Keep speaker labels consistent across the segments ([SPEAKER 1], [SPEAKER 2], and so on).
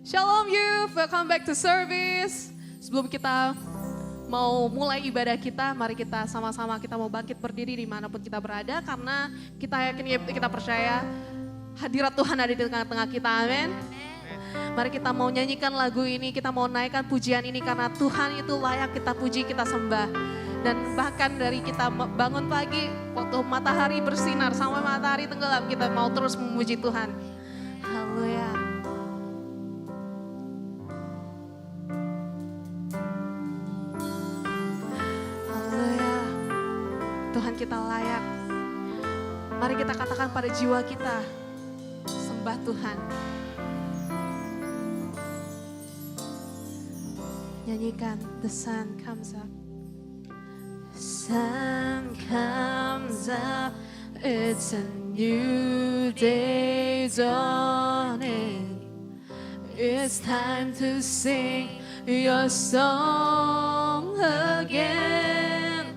[SPEAKER 1] Shalom youth, welcome back to service. Sebelum kita mau mulai ibadah kita, mari kita sama-sama kita mau bangkit berdiri dimanapun kita berada. Karena kita yakin, kita percaya hadirat Tuhan ada di tengah-tengah kita, amin. Mari kita mau nyanyikan lagu ini, kita mau naikkan pujian ini karena Tuhan itu layak kita puji, kita sembah. Dan bahkan dari kita bangun pagi, waktu matahari bersinar sampai matahari tenggelam, kita mau terus memuji Tuhan. Haleluya. Haleluya. Tuhan kita layak. Mari kita katakan pada jiwa kita, sembah Tuhan. Nyanyikan, the sun comes up. Sun comes up, it's a new day dawning. It's time to sing your song again.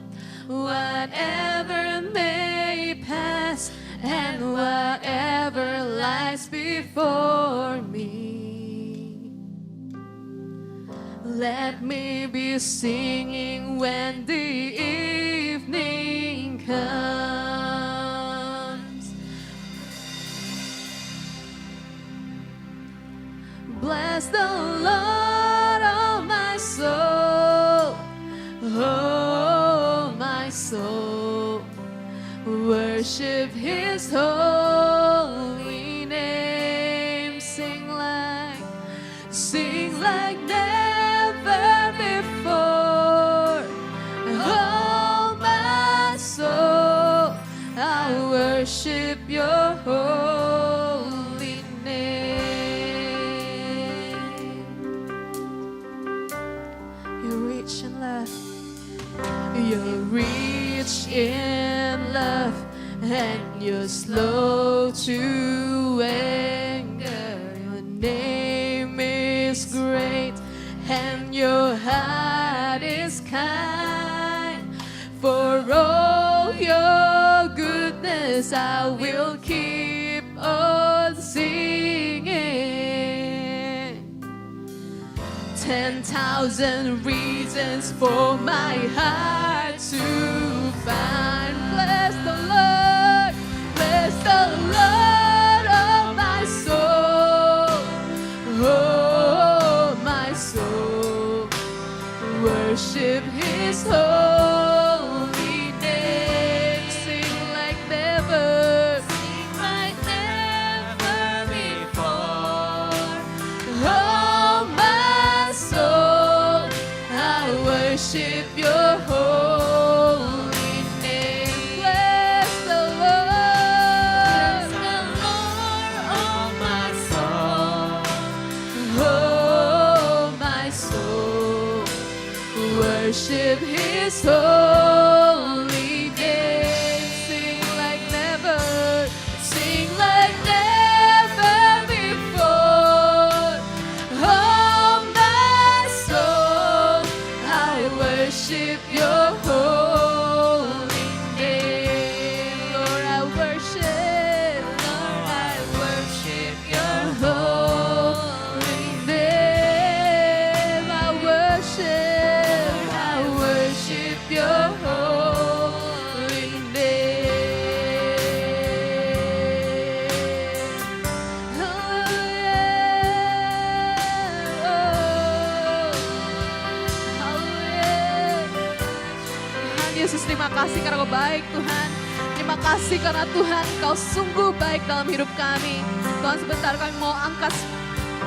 [SPEAKER 1] Whatever may pass and whatever lies before me, let me be singing when the evening comes. Bless the Lord, oh my soul, oh my soul. Worship His holy name. Sing like never before. Oh my soul, I worship your holy name. You're rich in love. You're rich in love, and you're slow to anger. Your name is great, and your heart is kind. For all your goodness, I will keep on singing. 10,000 reasons for my heart to find. Bless the Lord, oh my soul, oh my soul. Worship His holy name. Sing like never before. Oh my soul, I worship your holy name. Bless the Lord, oh my soul, oh my soul. Worship His holy name. Sing like never before. Oh my soul, I worship your holy name. Lord, I worship your holy name. I worship your holy name. Haleluya. Tuhan Yesus, terima kasih karena Kau baik Tuhan. Terima kasih karena Tuhan Kau sungguh baik dalam hidup kami. Tuhan, sebentar kami mau angkat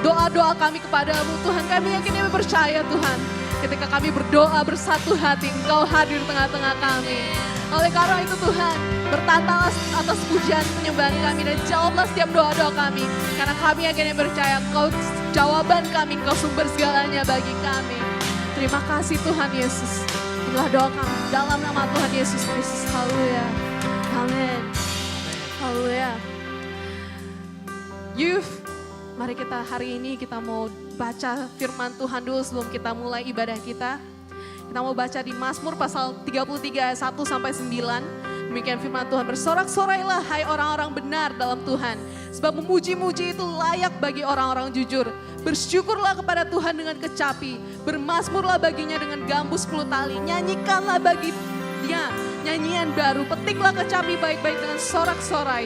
[SPEAKER 1] doa-doa kami kepadamu Tuhan. Kami yakin kami percaya Tuhan, ketika kami berdoa bersatu hati, Engkau hadir di tengah-tengah kami. Oleh karena itu Tuhan, bertata atas pujian penyembahan kami dan jawablah setiap doa-doa kami. Karena kami yakin dan percaya Engkau jawaban kami, Engkau sumber segalanya bagi kami. Terima kasih Tuhan Yesus. Inilah doa kami dalam nama Tuhan Yesus Kristus. Haleluya. Amin. Haleluya. Youth, mari kita hari ini kita mau baca firman Tuhan dulu sebelum kita mulai ibadah kita. Kita mau baca di Mazmur pasal 33 ayat 1 sampai 9. Demikian firman Tuhan, bersorak-sorailah hai orang-orang benar dalam Tuhan. Sebab memuji-muji itu layak bagi orang-orang jujur. Bersyukurlah kepada Tuhan dengan kecapi. Bermazmurlah baginya dengan gambus 10 tali. Nyanyikanlah bagi dia nyanyian baru. Petiklah kecapi baik-baik dengan sorak-sorai.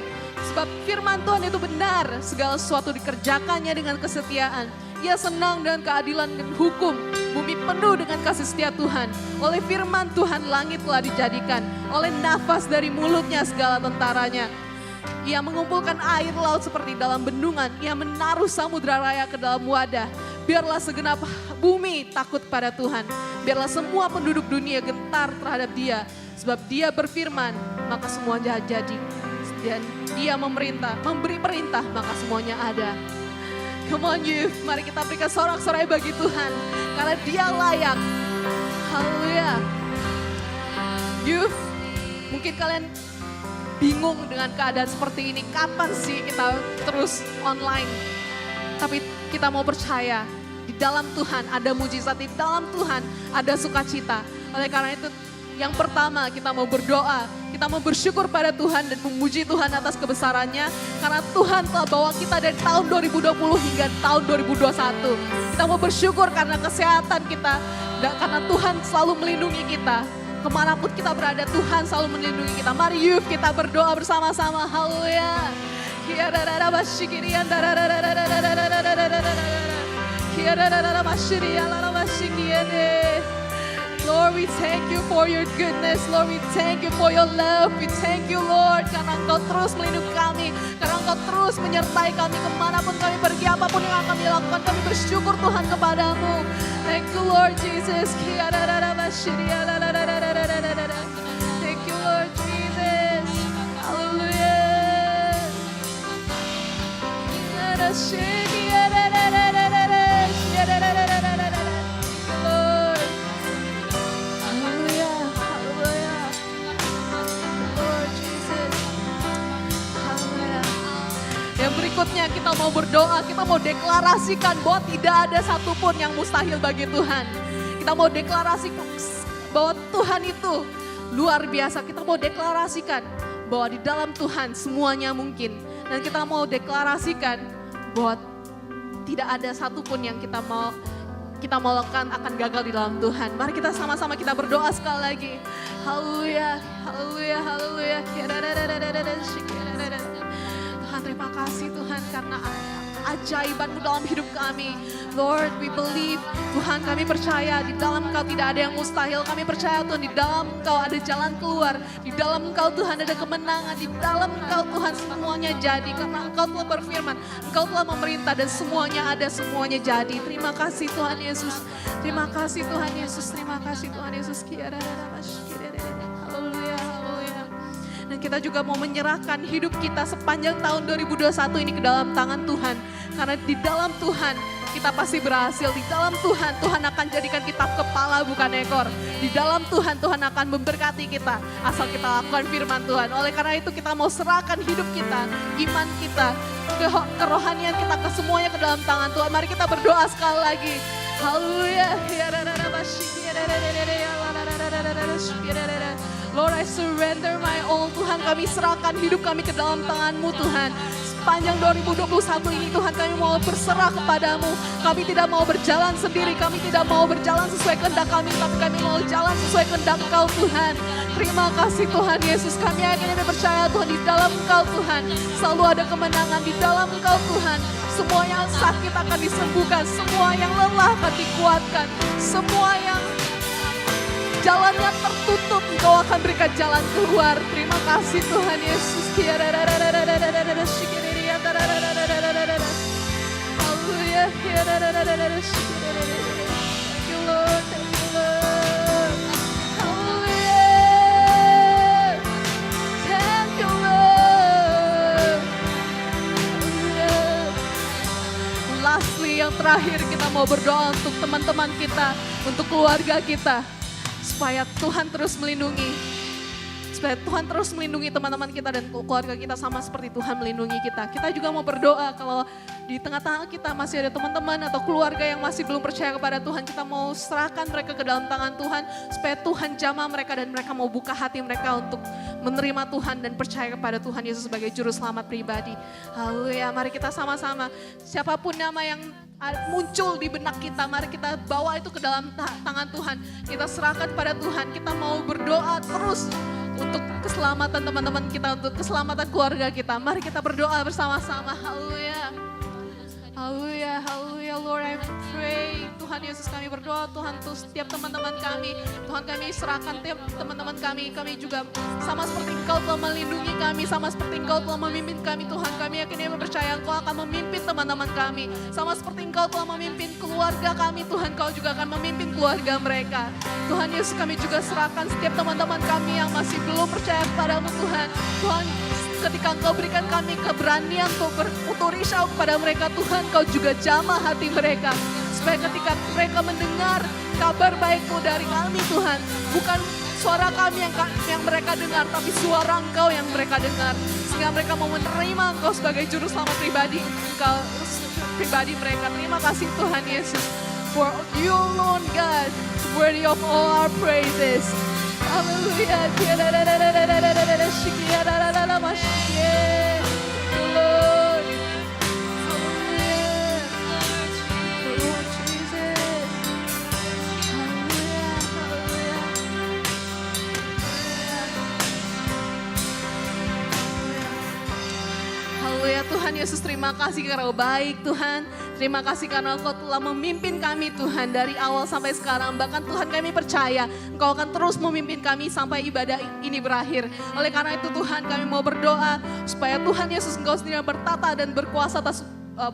[SPEAKER 1] Sebab firman Tuhan itu benar. Segala sesuatu dikerjakannya dengan kesetiaan. Ia senang dengan keadilan dan hukum. Bumi penuh dengan kasih setia Tuhan. Oleh firman Tuhan langit telah dijadikan. Oleh nafas dari mulutnya segala tentaranya. Ia mengumpulkan air laut seperti dalam bendungan. Ia menaruh samudra raya ke dalam wadah. Biarlah segenap bumi takut pada Tuhan. Biarlah semua penduduk dunia gentar terhadap dia. Sebab dia berfirman, maka semuanya jadi. Dan dia memberi perintah, maka semuanya ada. Come on youth, mari kita berikan sorak-sorai bagi Tuhan. Karena dia layak. Haleluya. Youth, mungkin kalian bingung dengan keadaan seperti ini. Kapan sih kita terus online? Tapi kita mau percaya, di dalam Tuhan ada mujizat, di dalam Tuhan ada sukacita. Oleh karena itu, yang pertama kita mau berdoa, kita mau bersyukur pada Tuhan dan memuji Tuhan atas kebesarannya. Karena Tuhan telah bawa kita dari tahun 2020 hingga tahun 2021. Kita mau bersyukur karena kesehatan kita, dan karena Tuhan selalu melindungi kita. Kemanapun kita berada, Tuhan selalu melindungi kita. Mari yuk kita berdoa bersama-sama. Haleluya. Lord, we thank you for your goodness. Lord, we thank you for your love. We thank you, Lord, karena Engkau terus melindungi kami. Karena Engkau terus menyertai kami kemanapun kami pergi, apapun yang akan kami lakukan. Kami bersyukur Tuhan kepadamu. Thank you, Lord Jesus. Thank you, Lord Jesus. Hallelujah. Yang berikutnya kita mau berdoa, kita mau deklarasikan bahwa tidak ada satupun yang mustahil bagi Tuhan. Kita mau deklarasikan bahwa Tuhan itu luar biasa. Kita mau deklarasikan bahwa di dalam Tuhan semuanya mungkin. Dan kita mau deklarasikan bahwa tidak ada satupun yang kita mau lakukan akan gagal di dalam Tuhan. Mari kita sama-sama kita berdoa sekali lagi. Haleluya, haleluya, haleluya. Tuhan, terima kasih Tuhan karena ajaiban-Mu dalam hidup kami. Lord, we believe. Tuhan, kami percaya di dalam Engkau tidak ada yang mustahil. Kami percaya Tuhan di dalam Engkau ada jalan keluar. Di dalam Engkau Tuhan ada kemenangan. Di dalam Engkau Tuhan semuanya jadi. Karena Engkau telah berfirman, Engkau telah memerintah dan semuanya ada, semuanya jadi. Terima kasih Tuhan Yesus. Terima kasih Tuhan Yesus. Terima kasih Tuhan Yesus. Haleluya, haleluya. Dan kita juga mau menyerahkan hidup kita sepanjang tahun 2021 ini ke dalam tangan Tuhan. Karena di dalam Tuhan kita pasti berhasil. Di dalam Tuhan, Tuhan akan jadikan kita kepala bukan ekor. Di dalam Tuhan, Tuhan akan memberkati kita asal kita lakukan firman Tuhan. Oleh karena itu kita mau serahkan hidup kita, iman kita, kerohanian kita, ke semuanya ke dalam tangan Tuhan. Mari kita berdoa sekali lagi. Haleluya. Lord, I surrender my all. Tuhan, kami serahkan hidup kami ke dalam tangan-Mu Tuhan. Sepanjang 2021 ini Tuhan, kami mau berserah kepadamu. Kami tidak mau berjalan sendiri, kami tidak mau berjalan sesuai kehendak kami, tapi kami mau jalan sesuai kehendak Engkau Tuhan. Terima kasih Tuhan Yesus, kami akhirnya percaya Tuhan di dalam Engkau Tuhan. Selalu ada kemenangan di dalam Engkau Tuhan. Semua yang sakit akan disembuhkan, semua yang lelah akan dikuatkan, semua yang jalannya tertutup, Engkau akan berikan jalan keluar. Terima kasih Tuhan Yesus. Haleluya. Thank you Lord, thank you Lord. Haleluya. Thank you Lord. Lastly, yang terakhir kita mau berdoa untuk teman-teman kita, untuk keluarga kita. Supaya Tuhan terus melindungi. Supaya Tuhan terus melindungi teman-teman kita dan keluarga kita sama seperti Tuhan melindungi kita. Kita juga mau berdoa kalau di tengah-tengah kita masih ada teman-teman atau keluarga yang masih belum percaya kepada Tuhan. Kita mau serahkan mereka ke dalam tangan Tuhan supaya Tuhan jamah mereka dan mereka mau buka hati mereka untuk menerima Tuhan dan percaya kepada Tuhan Yesus sebagai juru selamat pribadi. Haleluya, mari kita sama-sama, siapapun nama yang muncul di benak kita, mari kita bawa itu ke dalam tangan Tuhan. Kita serahkan pada Tuhan, kita mau berdoa terus untuk keselamatan teman-teman kita, untuk keselamatan keluarga kita. Mari kita berdoa bersama-sama. Haleluya. Haleluya, haleluya, Lord, I pray. Tuhan Yesus, kami berdoa, Tuhan, untuk setiap teman-teman kami. Tuhan, kami serahkan tiap teman-teman kami. Kami juga sama seperti Engkau telah melindungi kami, sama seperti Engkau telah memimpin kami, Tuhan. Kami yakin dan percaya Engkau akan memimpin teman-teman kami. Sama seperti Engkau telah memimpin keluarga kami, Tuhan, Engkau juga akan memimpin keluarga mereka. Tuhan Yesus, kami juga serahkan setiap teman-teman kami yang masih belum percaya kepadamu, Tuhan. Tuhan, ketika Engkau berikan kami keberanian untuk bertutur risau kepada mereka, Tuhan, Engkau juga jamah hati mereka. Supaya ketika mereka mendengar kabar baik-Mu dari kami, Tuhan, bukan suara kami yang mereka dengar, tapi suara Engkau yang mereka dengar. Sehingga mereka mau menerima Engkau sebagai juru selamat pribadi mereka. Terima kasih Tuhan Yesus. For you alone, God, worthy of all our praises. Hallelujah. Lord. Haleluya, Tuhan Yesus, terima kasih karena baik Tuhan. Terima kasih karena Engkau telah memimpin kami Tuhan dari awal sampai sekarang. Bahkan Tuhan, kami percaya Engkau akan terus memimpin kami sampai ibadah ini berakhir. Oleh karena itu Tuhan, kami mau berdoa supaya Tuhan Yesus, Engkau sendiri yang bertata dan berkuasa atas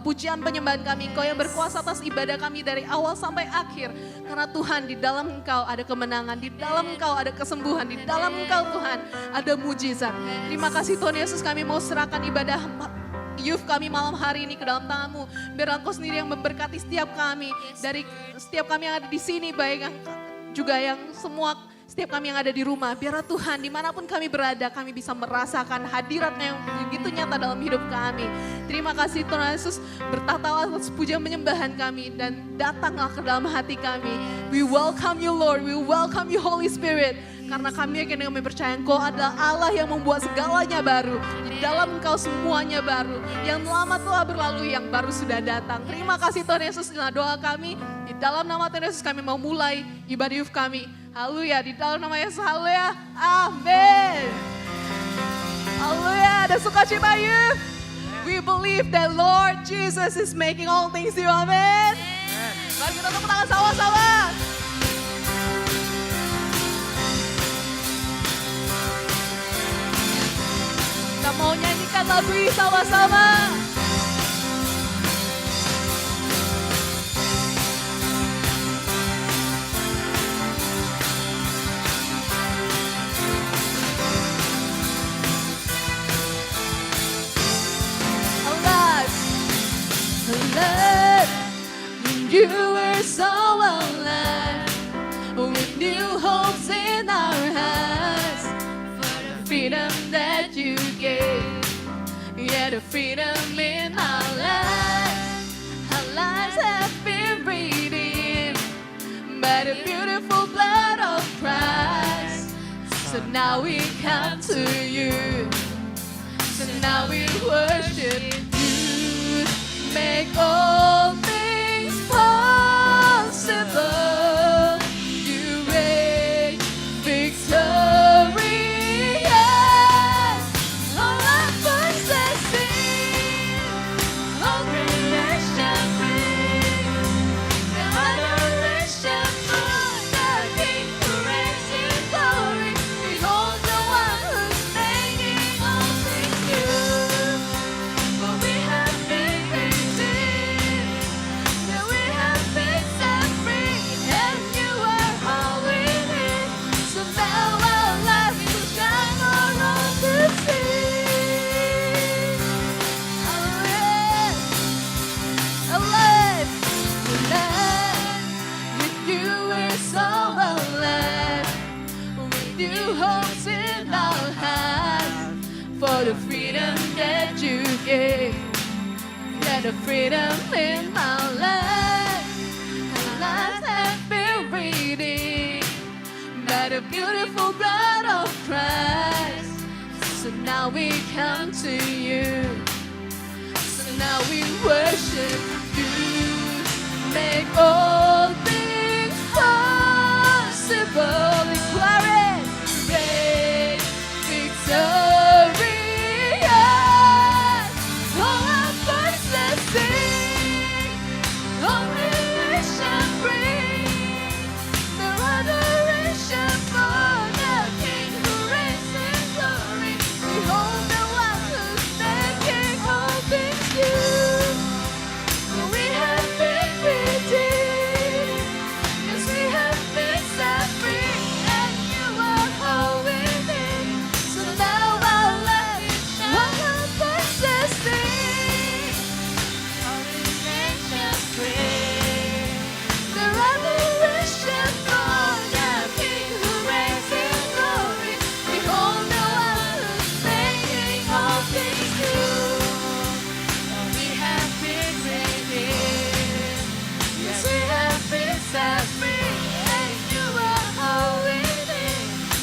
[SPEAKER 1] pujian penyembahan kami. Engkau yang berkuasa atas ibadah kami dari awal sampai akhir. Karena Tuhan, di dalam Engkau ada kemenangan, di dalam Engkau ada kesembuhan, di dalam Engkau Tuhan ada mujizat. Terima kasih Tuhan Yesus, kami mau serahkan ibadah youth kami malam hari ini ke dalam tangan-Mu. Biar Engkau sendiri yang memberkati setiap kami, dari setiap kami yang ada di sini, baik yang juga yang setiap kami yang ada di rumah. Biarlah Tuhan, dimanapun kami berada, kami bisa merasakan hadirat-Nya yang begitu nyata dalam hidup kami. Terima kasih Tuhan Yesus, bertatalah atas pujian penyembahan kami dan datanglah ke dalam hati kami. We welcome you Lord, we welcome you Holy Spirit. Karena kami yakin dan kami percaya Engkau adalah Allah yang membuat segalanya baru. Di dalam Engkau semuanya baru. Yang lama telah berlalu, yang baru sudah datang. Terima kasih Tuhan Yesus, inilah doa kami. Di dalam nama Tuhan Yesus kami mau mulai ibadah youth kami. Haleluya, di dalam nama Yesus, haleluya, amin. Haleluya, ada sukacita youth. We believe that Lord Jesus is making all things new, amin. Mari kita tepuk tangan sama-sama. Kita mau nyanyikan lagu ini sama-sama. Alive, when you were so alive, with new hopes in our hearts, for the freedom that you gave, yeah, the freedom in our lives have been redeemed by the beautiful blood of Christ. So now we come to you, so now we worship you, make all things possible. You reign victorious. All our voices sing, all creation brings the adoration for the King who reigns in glory. Behold the one who's making all things new. For we the freedom in my life. And life has been redeemed by the beautiful blood of Christ. So now we come to you. So now we worship you. Make all things possible in glory. Great victorious. All our voices sing. Only we shall bring the adoration for the King who reigns in glory. Behold the one who's making all things new. We have been redeemed. Yes, we have been set free, and you are all within. So now our life, all our voices sing. All these nations bring the revelation for the King who reigns in glory. Behold the one who's making all things new. We have been redeemed. Yes, we have been set free, and you are all within.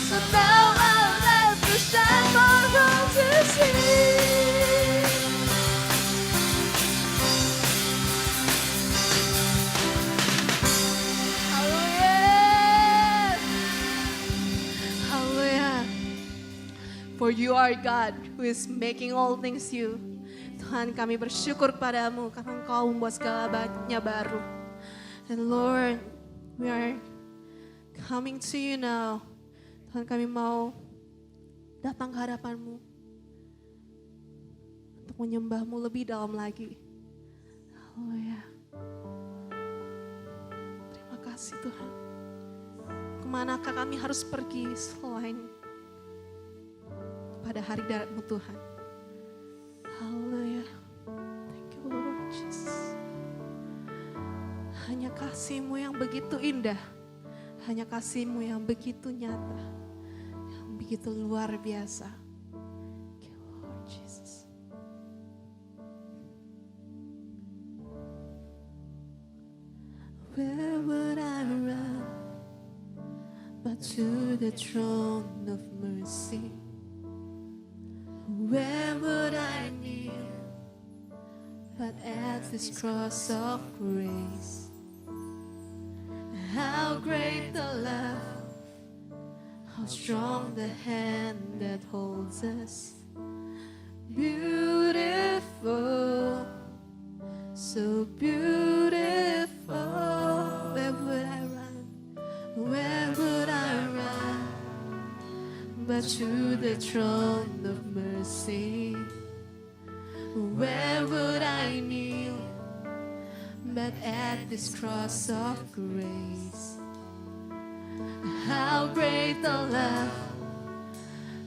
[SPEAKER 1] So now our life will shine for all to see. Hallelujah. Hallelujah. For you are God who is making all things new. Tuhan, kami bersyukur padamu karena Engkau membuat segalanya baru. And Lord, we are coming to you now. Tuhan, kami mau datang ke hadapan-Mu untuk menyembah-Mu lebih dalam lagi. Haleluya. Terima kasih Tuhan. Kemanakah kami harus pergi selain pada hari darat-Mu Tuhan. Haleluya. Thank you Lord Jesus. Hanya kasih-Mu yang begitu indah. Hanya kasih-Mu yang begitu nyata. Yang begitu luar biasa. Thank you Lord Jesus. Where would I run but to the throne of mercy? Where would I kneel but at this cross of grace? How great the love, how strong the hand that holds us. Beautiful, so beautiful. Where would I run? Where would I run but to the throne of mercy? Where would I kneel but at this cross of grace? How great the love,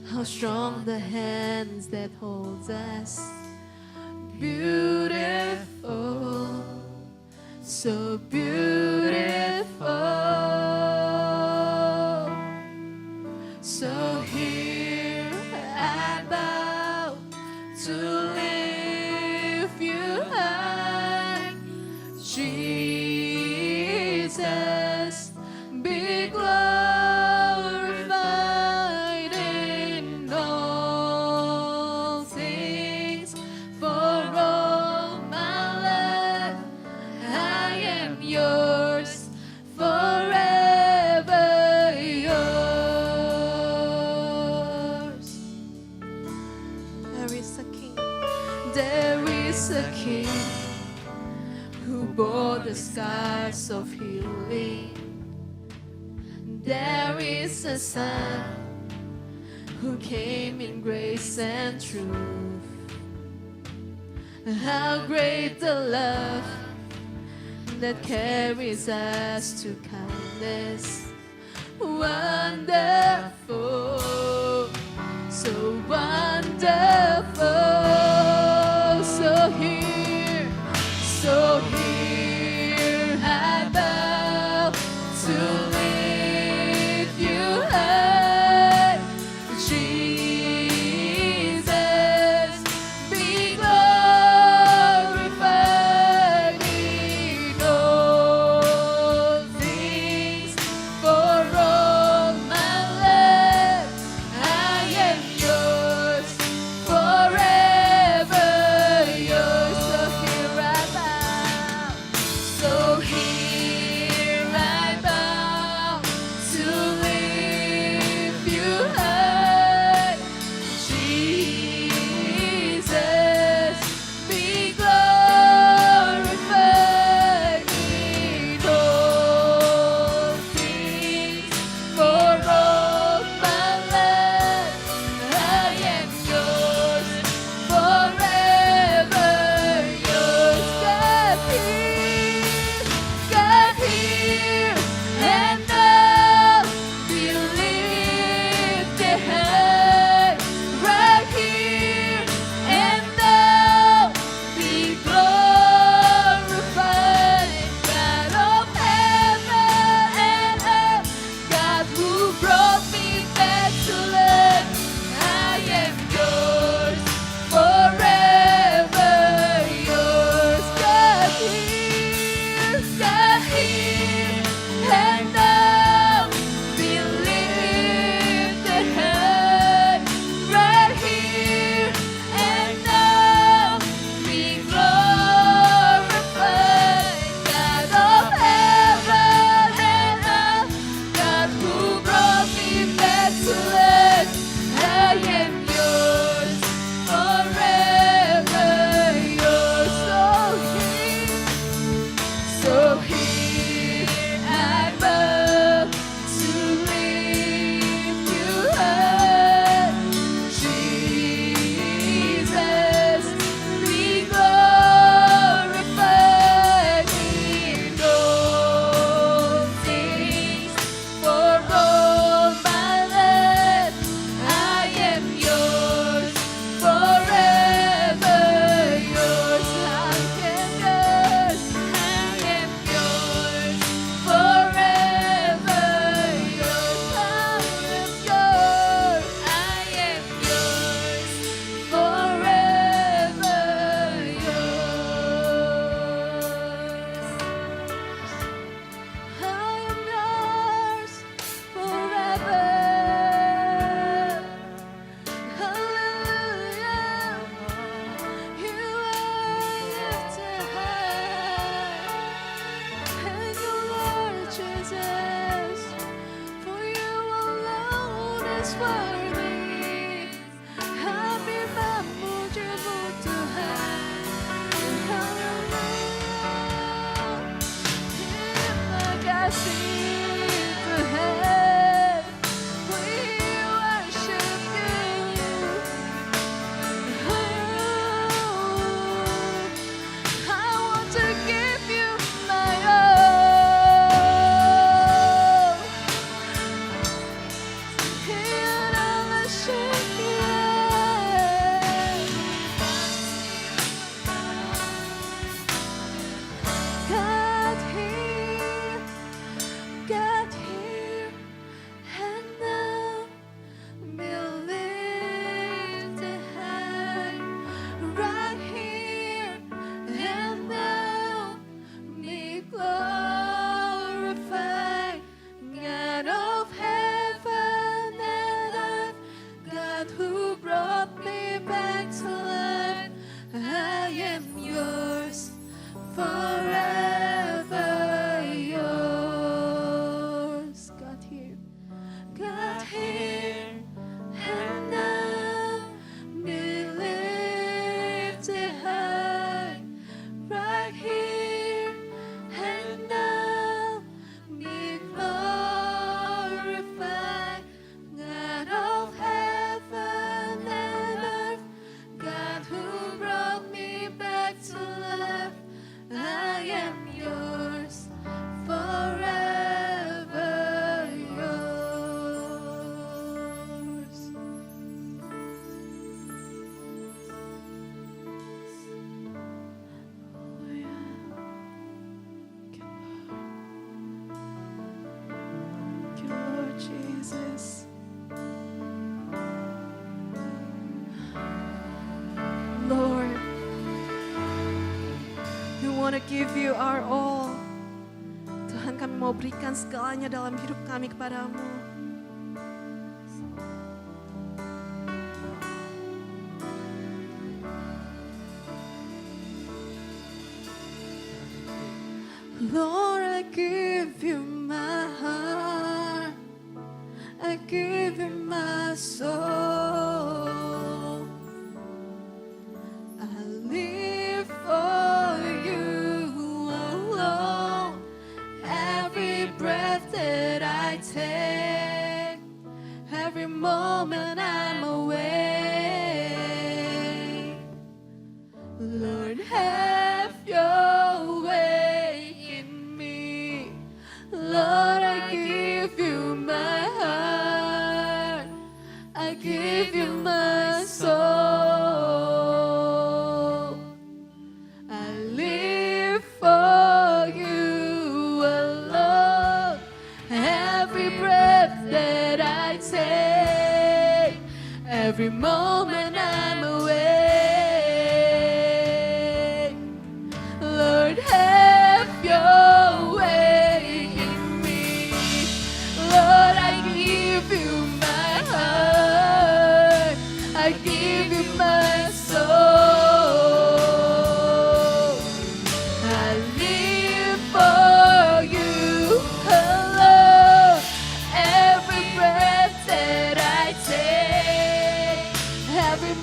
[SPEAKER 1] how strong the hands that holds us. Beautiful, so beautiful. So here I bow to lift you high, Jesus, be glorified in all things. For all my life I am yours, forever yours. There is a king, there is a king who bore the scars of healing. There is a son who came in grace and truth. How great the love that carries us to kindness. Wonderful, so wonderful. So here I bow to lift you high, Jesus, be glorified. Lord, we want to give you our all. Tuhan, kami mau berikan segalanya dalam hidup kami kepadamu. Lord, I give you my heart, I give you my soul. I live for you alone. Every breath that I take, every moment I'm awake. Lord, have your way in me. Lord, I give you my heart, I give you my soul. I live for you alone. Every breath that I take, every moment I'm awake. Lord, have your way in me. Lord, I give you my heart, I give you my soul. I live for you alone. Every breath that I take, every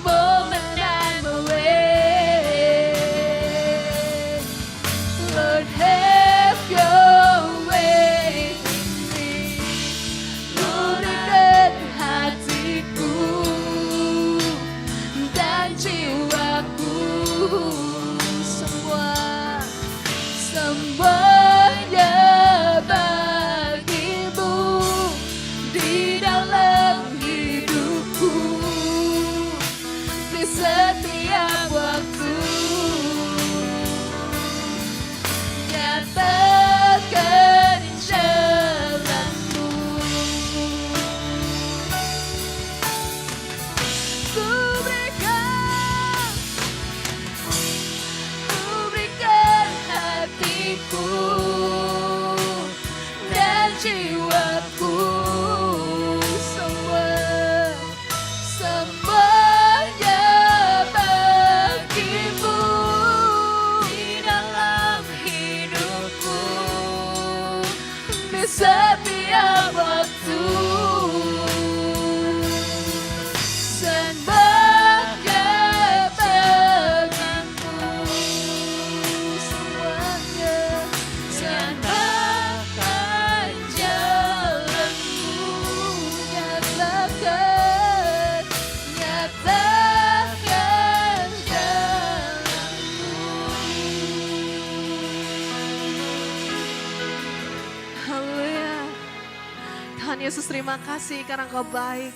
[SPEAKER 1] Tuhan Yesus, terima kasih karena Engkau baik.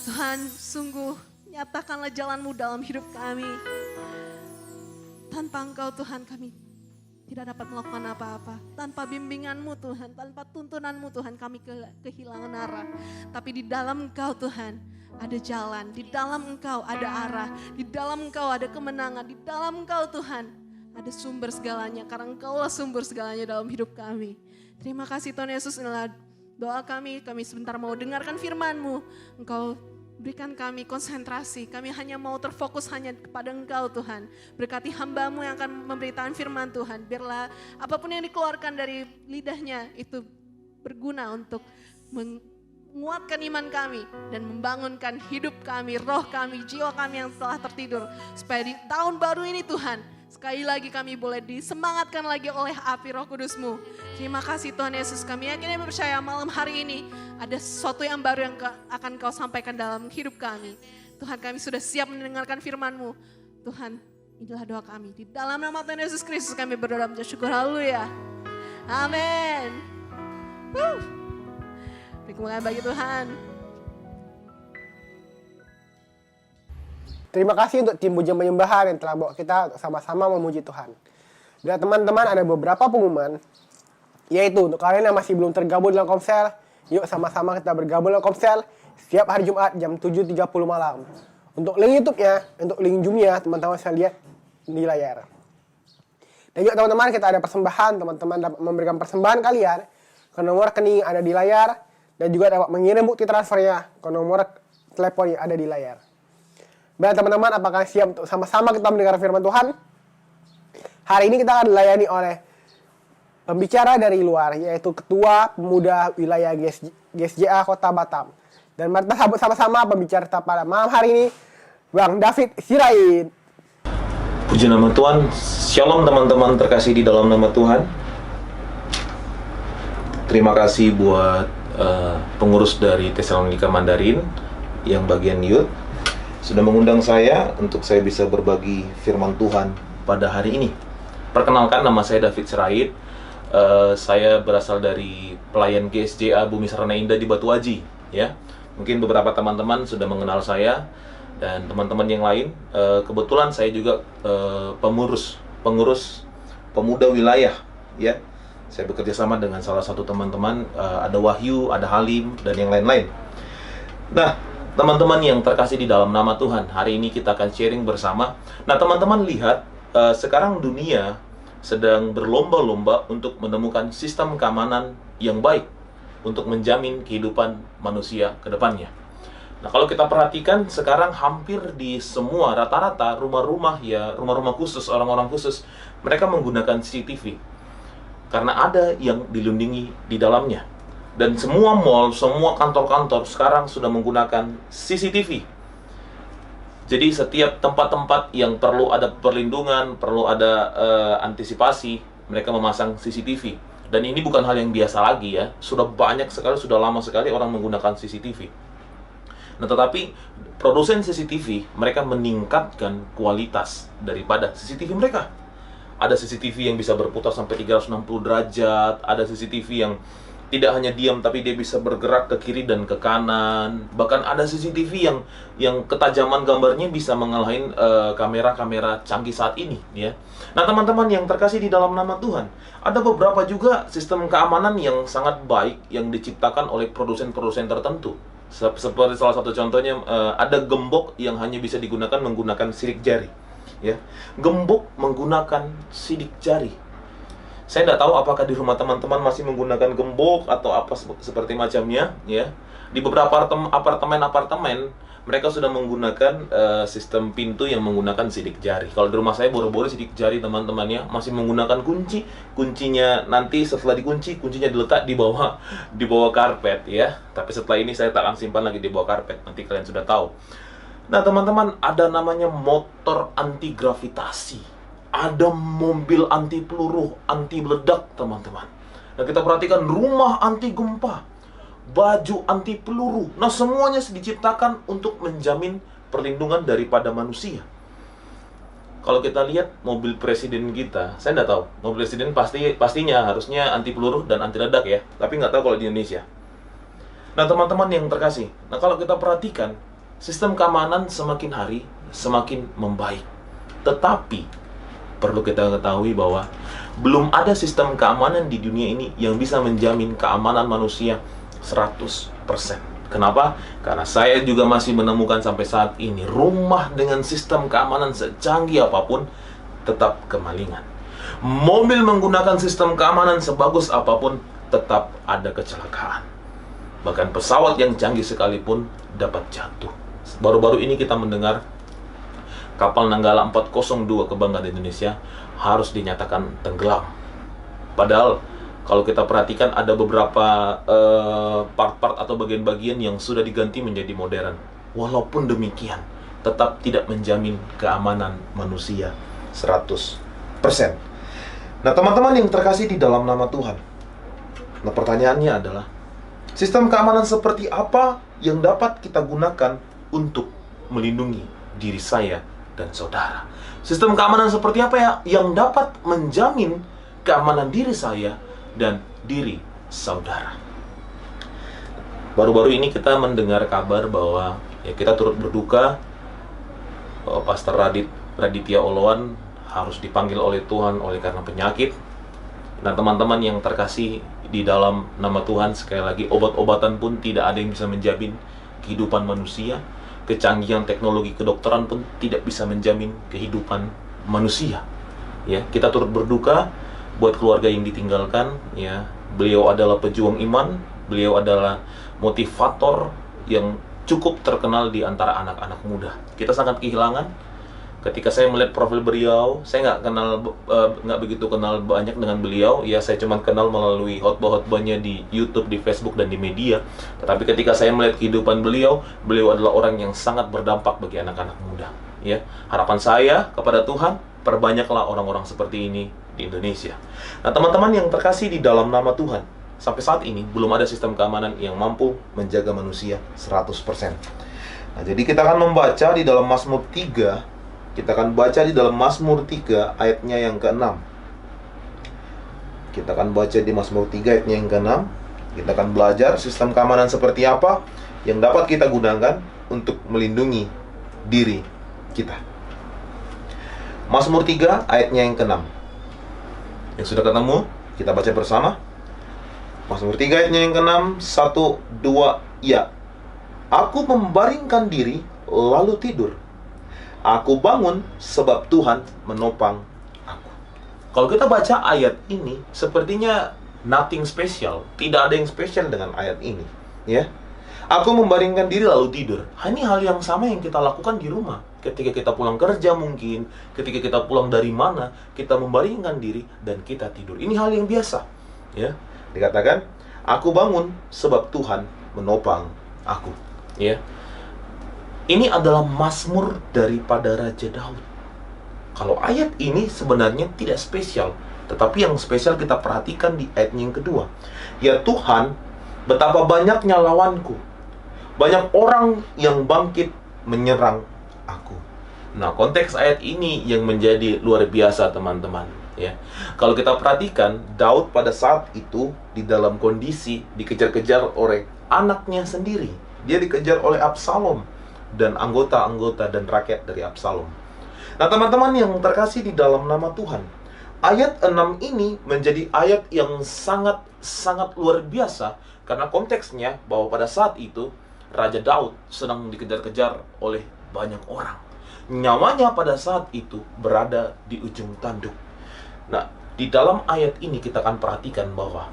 [SPEAKER 1] Tuhan, sungguh nyatakanlah jalan-Mu dalam hidup kami. Tanpa Engkau Tuhan, kami tidak dapat melakukan apa-apa. Tanpa bimbingan-Mu Tuhan, tanpa tuntunan-Mu Tuhan, kami kehilangan arah. Tapi di dalam Engkau Tuhan, ada jalan. Di dalam Engkau ada arah. Di dalam Engkau ada kemenangan. Di dalam Engkau Tuhan, ada sumber segalanya. Karena Engkaulah sumber segalanya dalam hidup kami. Terima kasih Tuhan Yesus, inilah doa kami. Kami sebentar mau dengarkan firman-Mu. Engkau berikan kami konsentrasi, kami hanya mau terfokus hanya kepada Engkau Tuhan. Berkati hamba-Mu yang akan memberitakan firman Tuhan. Biarlah apapun yang dikeluarkan dari lidahnya itu berguna untuk menguatkan iman kami dan membangunkan hidup kami, roh kami, jiwa kami yang telah tertidur. Supaya di tahun baru ini Tuhan, sekali lagi kami boleh disemangatkan lagi oleh api Roh Kudus-Mu. Terima kasih Tuhan Yesus, kami yakin dan percaya malam hari ini ada sesuatu yang baru yang akan Kau sampaikan dalam hidup kami. Tuhan, kami sudah siap mendengarkan firman-Mu. Tuhan, inilah doa kami. Di dalam nama Tuhan Yesus Kristus kami berdoa dan syukur. Haleluya. Amin. Beri kemuliaan bagi Tuhan.
[SPEAKER 2] Terima kasih untuk tim pujian penyembahan yang telah bawa kita untuk sama-sama memuji Tuhan. Bila teman-teman ada beberapa pengumuman, yaitu untuk kalian yang masih belum tergabung dalam Komsel, yuk sama-sama kita bergabung dalam Komsel setiap hari Jumat jam 7.30 malam. Untuk link YouTube-nya, untuk link Zoom-nya, teman-teman bisa lihat di layar. Dan juga teman-teman, kita ada persembahan, teman-teman dapat memberikan persembahan kalian ke nomor rekening ada di layar, dan juga dapat mengirim bukti transfernya ke nomor telepon yang ada di layar. Baik teman-teman, apakah siap untuk sama-sama kita mendengar firman Tuhan? Hari ini kita akan dilayani oleh pembicara dari luar, yaitu Ketua Pemuda Wilayah GSJA Kota Batam. Dan mari kita sambut sama-sama pembicara kita pada malam hari ini, Bang David Sirait.
[SPEAKER 3] Puji nama Tuhan. Shalom teman-teman terkasih di dalam nama Tuhan. Terima kasih buat pengurus dari Tesalonika Mandarin yang bagian youth sudah mengundang saya untuk saya bisa berbagi firman Tuhan pada hari ini. Perkenalkan, nama saya David Sirait. Saya berasal dari pelayan GSJA Bumi Sarana Indah di Batu Aji. Ya, mungkin beberapa teman-teman sudah mengenal saya dan teman-teman yang lain. Kebetulan saya juga pengurus pemuda wilayah. Ya, saya bekerja sama dengan salah satu teman-teman. Ada Wahyu, ada Halim, dan yang lain-lain. Nah, teman-teman yang terkasih di dalam nama Tuhan, hari ini kita akan sharing bersama. Nah, teman-teman lihat, sekarang dunia sedang berlomba-lomba untuk menemukan sistem keamanan yang baik untuk menjamin kehidupan manusia ke depannya. Nah, kalau kita perhatikan sekarang hampir di semua rata-rata rumah-rumah khusus, orang-orang khusus, mereka menggunakan CCTV. Karena ada yang dilindungi di dalamnya. Dan semua mall, semua kantor-kantor sekarang sudah menggunakan CCTV. Jadi setiap tempat-tempat yang perlu ada perlindungan, perlu ada antisipasi, mereka memasang CCTV. Dan ini bukan hal yang biasa lagi ya. Sudah banyak sekali, sudah lama sekali orang menggunakan CCTV. Nah, tetapi produsen CCTV, mereka meningkatkan kualitas daripada CCTV mereka. Ada CCTV yang bisa berputar sampai 360 derajat, ada CCTV yang tidak hanya diam tapi dia bisa bergerak ke kiri dan ke kanan. Bahkan ada CCTV yang ketajaman gambarnya bisa mengalahin kamera-kamera canggih saat ini ya. Nah, teman-teman yang terkasih di dalam nama Tuhan, ada beberapa juga sistem keamanan yang sangat baik yang diciptakan oleh produsen-produsen tertentu. Seperti salah satu contohnya, ada gembok yang hanya bisa digunakan menggunakan sidik jari ya. Gembok menggunakan sidik jari. Saya tidak tahu apakah di rumah teman-teman masih menggunakan gembok atau apa seperti macamnya ya. Di beberapa apartemen mereka sudah menggunakan sistem pintu yang menggunakan sidik jari. Kalau di rumah saya boro-boro sidik jari teman-teman ya, masih menggunakan kunci. Kuncinya nanti setelah dikunci, kuncinya diletak di bawah karpet ya. Tapi setelah ini saya tak akan simpan lagi di bawah karpet. Nanti kalian sudah tahu. Nah, teman-teman, ada namanya motor anti gravitasi. Ada mobil anti peluru, anti meledak, teman-teman. Nah, kita perhatikan rumah anti gempa, baju anti peluru. Nah, semuanya diciptakan untuk menjamin perlindungan daripada manusia. Kalau kita lihat mobil presiden kita, saya nggak tahu. Mobil presiden pastinya harusnya anti peluru dan anti ledak ya. Tapi nggak tahu kalau di Indonesia. Nah, teman-teman yang terkasih, nah kalau kita perhatikan, sistem keamanan semakin hari semakin membaik. Tetapi, perlu kita ketahui bahwa belum ada sistem keamanan di dunia ini yang bisa menjamin keamanan manusia 100%. Kenapa? Karena saya juga masih menemukan sampai saat ini rumah dengan sistem keamanan secanggih apapun tetap kemalingan. Mobil menggunakan sistem keamanan sebagus apapun tetap ada kecelakaan. Bahkan pesawat yang canggih sekalipun dapat jatuh. Baru-baru ini kita mendengar kapal Nanggala 402 kebanggaan Indonesia harus dinyatakan tenggelam. Padahal kalau kita perhatikan ada beberapa part-part atau bagian-bagian yang sudah diganti menjadi modern. Walaupun demikian, tetap tidak menjamin keamanan manusia 100%. Nah, teman-teman yang terkasih di dalam nama Tuhan. Nah, pertanyaannya adalah, sistem keamanan seperti apa yang dapat kita gunakan untuk melindungi diri saya dan saudara? Sistem keamanan seperti apa ya yang dapat menjamin keamanan diri saya dan diri saudara? Baru-baru ini kita mendengar kabar bahwa kita turut berduka bahwa Pastor Raditya Oloan harus dipanggil oleh Tuhan oleh karena penyakit. Nah, teman-teman yang terkasih di dalam nama Tuhan, sekali lagi, obat-obatan pun tidak ada yang bisa menjamin kehidupan manusia. Kecanggihan teknologi kedokteran pun tidak bisa menjamin kehidupan manusia. Ya, kita turut berduka buat keluarga yang ditinggalkan. Ya, beliau adalah pejuang iman, beliau adalah motivator yang cukup terkenal di antara anak-anak muda. Kita sangat kehilangan. Ketika saya melihat profil beliau, saya nggak begitu kenal banyak dengan beliau. Ya, saya cuma kenal melalui khotbah-khotbahnya di YouTube, di Facebook, dan di media. Tetapi ketika saya melihat kehidupan beliau adalah orang yang sangat berdampak bagi anak-anak muda. Ya, harapan saya kepada Tuhan, perbanyaklah orang-orang seperti ini di Indonesia. Nah, teman-teman yang terkasih di dalam nama Tuhan, sampai saat ini belum ada sistem keamanan yang mampu menjaga manusia 100%. Nah, jadi kita akan membaca di dalam Mazmur 3. Kita akan baca di dalam Mazmur 3 ayatnya yang ke-6. Kita akan baca di Mazmur 3 ayatnya yang ke-6. Kita akan belajar sistem keamanan seperti apa yang dapat kita gunakan untuk melindungi diri kita. Mazmur 3 ayatnya yang ke-6. Yang sudah ketemu, kita baca bersama. Mazmur 3 ayatnya yang ke-6, 1, 2, ya. Aku membaringkan diri lalu tidur. Aku bangun sebab Tuhan menopang aku. Kalau kita baca ayat ini, sepertinya nothing special. Tidak ada yang spesial dengan ayat ini, ya. Aku membaringkan diri lalu tidur. Ini hal yang sama yang kita lakukan di rumah. Ketika kita pulang kerja mungkin, ketika kita pulang dari mana, kita membaringkan diri dan kita tidur. Ini hal yang biasa, ya. Dikatakan, aku bangun sebab Tuhan menopang aku, ya. Ini adalah mazmur daripada Raja Daud. Kalau ayat ini sebenarnya tidak spesial, tetapi yang spesial kita perhatikan di ayatnya yang kedua. Ya Tuhan, betapa banyaknya lawanku. Banyak orang yang bangkit menyerang aku. Nah, konteks ayat ini yang menjadi luar biasa, teman-teman. Ya, kalau kita perhatikan, Daud pada saat itu di dalam kondisi dikejar-kejar oleh anaknya sendiri. Dia dikejar oleh Absalom dan anggota-anggota dan rakyat dari Absalom. Nah, teman-teman yang terkasih di dalam nama Tuhan, ayat 6 ini menjadi ayat yang sangat luar biasa karena konteksnya bahwa pada saat itu Raja Daud sedang dikejar-kejar oleh banyak orang. Nyawanya pada saat itu berada di ujung tanduk. Nah, di dalam ayat ini kita akan perhatikan bahwa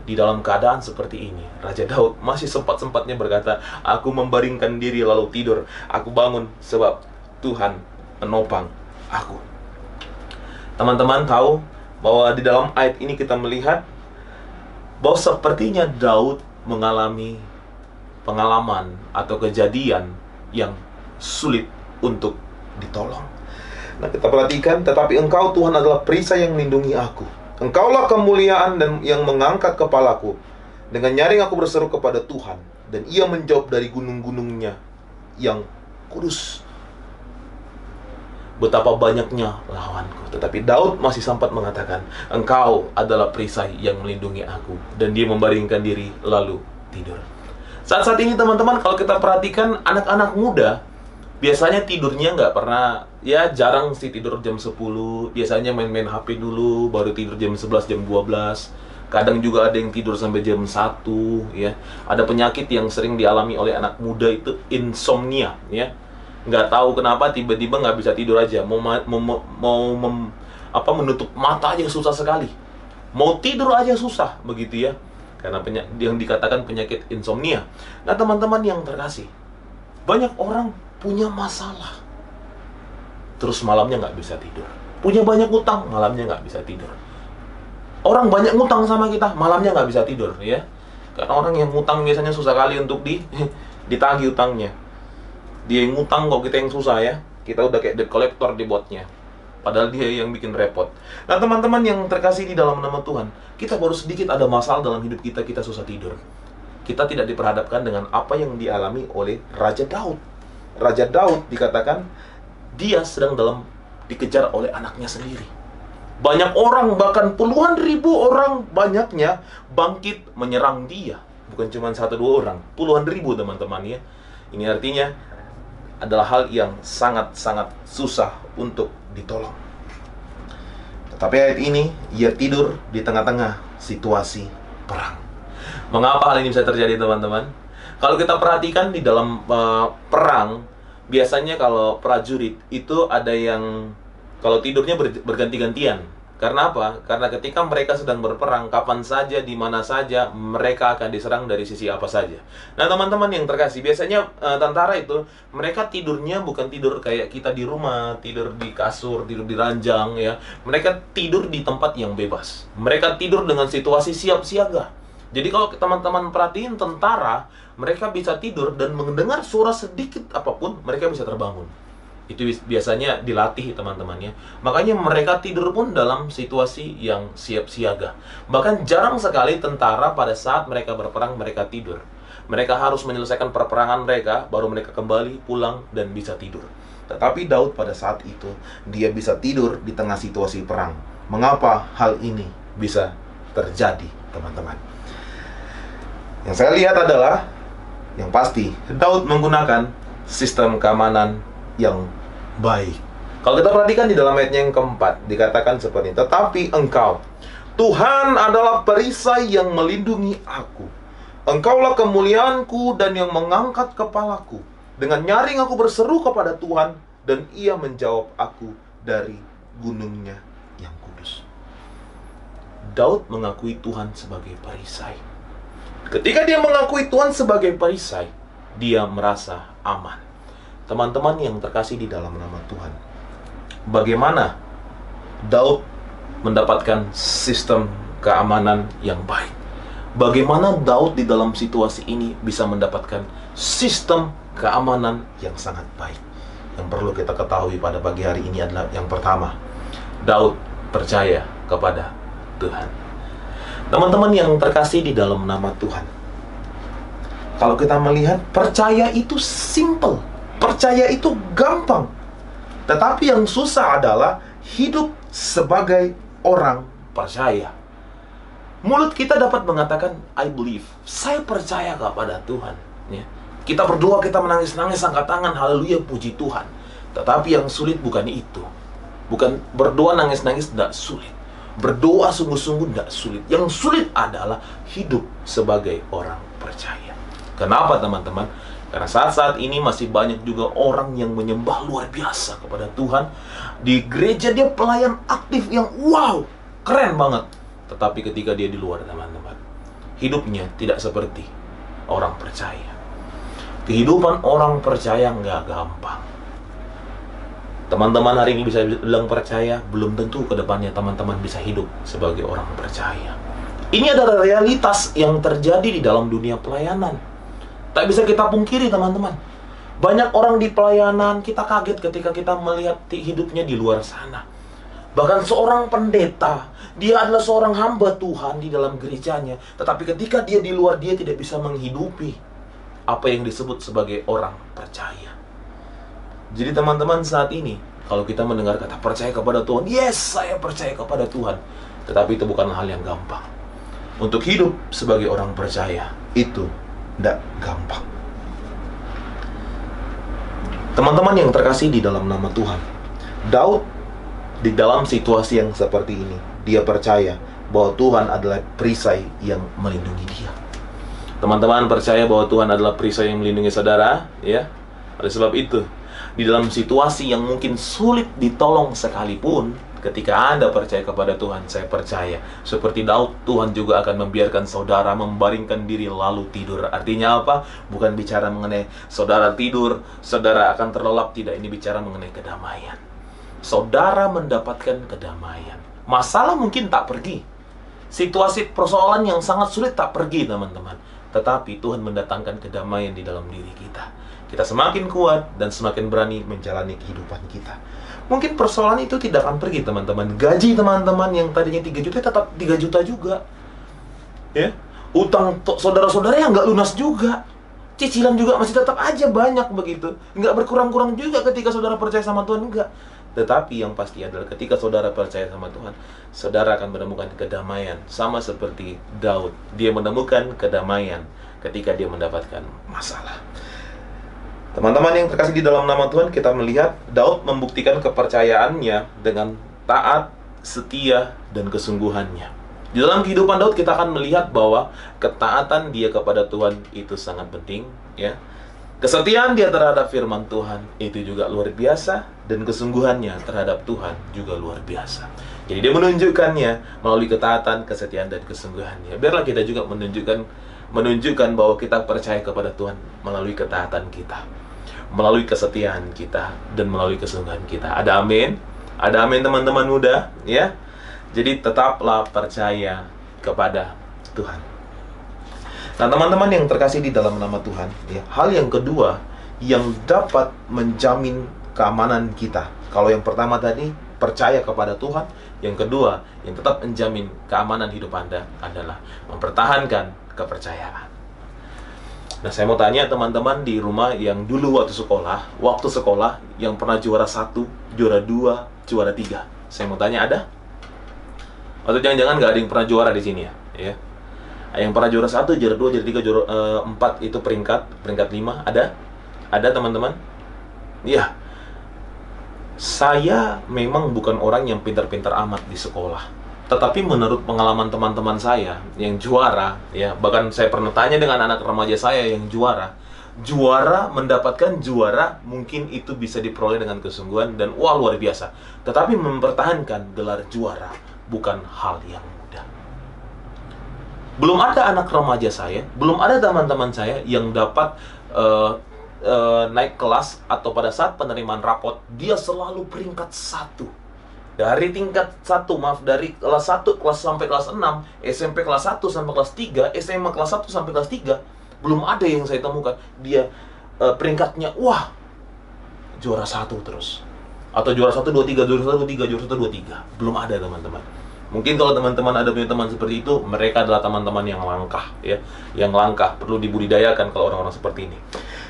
[SPEAKER 3] di dalam keadaan seperti ini, Raja Daud masih sempat-sempatnya berkata, aku membaringkan diri lalu tidur. Aku bangun sebab Tuhan menopang aku. Teman-teman tahu bahwa di dalam ayat ini kita melihat bahwa sepertinya Daud mengalami pengalaman atau kejadian yang sulit untuk ditolong. Nah, kita perhatikan, tetapi Engkau Tuhan adalah perisai yang melindungi aku. Engkaulah kemuliaan dan yang mengangkat kepalaku. Dengan nyaring aku berseru kepada Tuhan, dan Ia menjawab dari gunung-gunungnya yang kudus. Betapa banyaknya lawanku. Tetapi Daud masih sempat mengatakan, Engkau adalah perisai yang melindungi aku. Dan dia membaringkan diri lalu tidur. Saat-saat ini teman-teman, kalau kita perhatikan anak-anak muda, biasanya tidurnya nggak pernah, ya jarang sih tidur jam 10. Biasanya main-main HP dulu, baru tidur jam 11, jam 12. Kadang juga ada yang tidur sampai jam 1, ya. Ada penyakit yang sering dialami oleh anak muda itu insomnia, ya. Nggak tahu kenapa tiba-tiba nggak bisa tidur aja. Menutup mata aja susah sekali. Mau tidur aja susah, begitu ya. Karena yang dikatakan penyakit insomnia. Nah, teman-teman yang terkasih, banyak orang punya masalah, terus malamnya nggak bisa tidur. Punya banyak utang, malamnya nggak bisa tidur. Orang banyak ngutang sama kita, malamnya nggak bisa tidur, ya. Karena orang yang ngutang biasanya susah kali untuk ditagih utangnya. Dia yang ngutang kok, kita yang susah, ya. Kita udah kayak debt collector dibuatnya. Padahal dia yang bikin repot. Nah, teman-teman yang terkasih di dalam nama Tuhan, kita baru sedikit ada masalah dalam hidup kita, kita susah tidur. Kita tidak diperhadapkan dengan apa yang dialami oleh Raja Daud. Raja Daud dikatakan dia sedang dikejar oleh anaknya sendiri. Banyak orang, bahkan puluhan ribu orang banyaknya bangkit menyerang dia. Bukan cuma 1-2 orang, puluhan ribu teman-teman, ya. Ini artinya adalah hal yang sangat-sangat susah untuk ditolong. Tetapi ayat ini, ia tidur di tengah-tengah situasi perang. Mengapa hal ini bisa terjadi, teman-teman? Kalau kita perhatikan di dalam perang, biasanya kalau prajurit itu ada yang kalau tidurnya berganti-gantian. Karena apa? Karena ketika mereka sedang berperang, kapan saja, di mana saja, mereka akan diserang dari sisi apa saja. Nah, teman-teman yang terkasih, biasanya tentara itu, mereka tidurnya bukan tidur kayak kita di rumah, tidur di kasur, tidur di ranjang, ya. Mereka tidur di tempat yang bebas. Mereka tidur dengan situasi siap siaga. Jadi kalau teman-teman perhatiin tentara, mereka bisa tidur dan mendengar suara sedikit apapun, mereka bisa terbangun. Itu biasanya dilatih, teman-teman, ya. Makanya mereka tidur pun dalam situasi yang siap siaga. Bahkan jarang sekali tentara pada saat mereka berperang mereka tidur. Mereka harus menyelesaikan peperangan mereka, baru mereka kembali pulang dan bisa tidur. Tetapi Daud pada saat itu, dia bisa tidur di tengah situasi perang. Mengapa hal ini bisa terjadi, teman-teman? Yang saya lihat adalah, yang pasti, Daud menggunakan sistem keamanan yang baik. Kalau kita perhatikan di dalam ayatnya yang keempat, dikatakan seperti ini, tetapi engkau, Tuhan adalah perisai yang melindungi aku. Engkaulah kemuliaanku dan yang mengangkat kepalaku. Dengan nyaring aku berseru kepada Tuhan, dan ia menjawab aku dari gunungnya yang kudus. Daud mengakui Tuhan sebagai perisai. Ketika dia mengakui Tuhan sebagai perisai, dia merasa aman. Teman-teman yang terkasih di dalam nama Tuhan, bagaimana Daud mendapatkan sistem keamanan yang baik? Bagaimana Daud di dalam situasi ini bisa mendapatkan sistem keamanan yang sangat baik? Yang perlu kita ketahui pada pagi hari ini adalah, yang pertama, Daud percaya kepada Tuhan. Teman-teman yang terkasih di dalam nama Tuhan, kalau kita melihat, percaya itu simple. Percaya itu gampang. Tetapi yang susah adalah hidup sebagai orang percaya. Mulut kita dapat mengatakan, I believe. Saya percaya kepada Tuhan. Ya. Kita berdoa, kita menangis-nangis, angkat tangan, haleluya, puji Tuhan. Tetapi yang sulit bukan itu. Bukan berdoa nangis-nangis, tidak sulit. Berdoa sungguh-sungguh tidak sulit. Yang sulit adalah hidup sebagai orang percaya. Kenapa, teman-teman? Karena saat-saat ini masih banyak juga orang yang menyembah luar biasa kepada Tuhan. Di gereja dia pelayan aktif yang wow, keren banget. Tetapi ketika dia di luar, teman-teman, hidupnya tidak seperti orang percaya. Kehidupan orang percaya nggak gampang. Teman-teman hari ini bisa bilang percaya, belum tentu ke depannya teman-teman bisa hidup sebagai orang percaya. Ini adalah realitas yang terjadi di dalam dunia pelayanan. Tak bisa kita pungkiri, teman-teman. Banyak orang di pelayanan, kita kaget ketika kita melihat hidupnya di luar sana. Bahkan seorang pendeta, dia adalah seorang hamba Tuhan di dalam gerejanya. Tetapi ketika dia di luar, dia tidak bisa menghidupi apa yang disebut sebagai orang percaya. Jadi teman-teman, saat ini, kalau kita mendengar kata percaya kepada Tuhan, yes, saya percaya kepada Tuhan. Tetapi itu bukan hal yang gampang. Untuk hidup sebagai orang percaya, itu Tidak gampang. Teman-teman yang terkasih di dalam nama Tuhan, Daud di dalam situasi yang seperti ini, dia percaya bahwa Tuhan adalah perisai yang melindungi dia. Teman-teman percaya bahwa Tuhan adalah perisai yang melindungi saudara, ya. Oleh sebab itu, di dalam situasi yang mungkin sulit ditolong sekalipun, ketika Anda percaya kepada Tuhan, saya percaya seperti Daud, Tuhan juga akan membiarkan saudara membaringkan diri lalu tidur. Artinya apa? Bukan bicara mengenai saudara tidur, saudara akan terlelap. Tidak, ini bicara mengenai kedamaian. Saudara mendapatkan kedamaian. Masalah mungkin tak pergi. Situasi persoalan yang sangat sulit tak pergi, teman-teman. Tetapi Tuhan mendatangkan kedamaian di dalam diri kita. Kita semakin kuat dan semakin berani menjalani kehidupan kita. Mungkin persoalan itu tidak akan pergi, teman-teman. Gaji teman-teman yang tadinya 3 juta tetap 3 juta juga. Ya. Utang saudara-saudara yang nggak lunas juga. Cicilan juga masih tetap aja banyak begitu. Nggak berkurang-kurang juga ketika saudara percaya sama Tuhan, enggak. Tetapi yang pasti adalah ketika saudara percaya sama Tuhan, saudara akan menemukan kedamaian. Sama seperti Daud, dia menemukan kedamaian ketika dia mendapatkan masalah. Teman-teman yang terkasih di dalam nama Tuhan, kita melihat Daud membuktikan kepercayaannya dengan taat, setia, dan kesungguhannya. Di dalam kehidupan Daud kita akan melihat bahwa ketaatan dia kepada Tuhan itu sangat penting, ya. Kesetiaan dia terhadap firman Tuhan itu juga luar biasa, dan kesungguhannya terhadap Tuhan juga luar biasa. Jadi dia menunjukkannya melalui ketaatan, kesetiaan, dan kesungguhannya. Biarlah kita juga menunjukkan bahwa kita percaya kepada Tuhan melalui ketaatan kita, melalui kesetiaan kita, dan melalui kesungguhan kita. Ada amin? Ada amin, teman-teman muda, ya. Jadi tetaplah percaya kepada Tuhan. Nah, teman-teman yang terkasih di dalam nama Tuhan, ya, hal yang kedua yang dapat menjamin keamanan kita. Kalau yang pertama tadi percaya kepada Tuhan, yang kedua yang tetap menjamin keamanan hidup Anda adalah mempertahankan kepercayaan. Nah, saya mau tanya teman-teman di rumah yang dulu waktu sekolah yang pernah juara 1, juara 2, juara 3. Saya mau tanya, ada? Atau jangan-jangan nggak ada yang pernah juara di sini, ya? Yang pernah juara 1, juara 2, juara 3, juara 4 itu peringkat 5, ada? Ada, teman-teman? Iya. Saya memang bukan orang yang pintar-pintar amat di sekolah. Tetapi menurut pengalaman teman-teman saya yang juara, ya, bahkan saya pernah tanya dengan anak remaja saya yang juara mendapatkan juara, mungkin itu bisa diperoleh dengan kesungguhan dan wah, luar biasa. Tetapi mempertahankan gelar juara bukan hal yang mudah. Belum ada anak remaja saya, belum ada teman-teman saya yang dapat naik kelas atau pada saat penerimaan rapot dia selalu peringkat 1. Dari tingkat 1, dari kelas 1 sampai kelas 6, SMP kelas 1 sampai kelas 3, SMA kelas 1 sampai kelas 3, belum ada yang saya temukan dia peringkatnya wah juara 1 terus. Atau juara 1 2 3, juara 1 2 3, juara 1 2 3. Belum ada, teman-teman. Mungkin kalau teman-teman ada punya teman seperti itu, mereka adalah teman-teman yang langkah, ya. Yang langkah, perlu dibudidayakan kalau orang-orang seperti ini.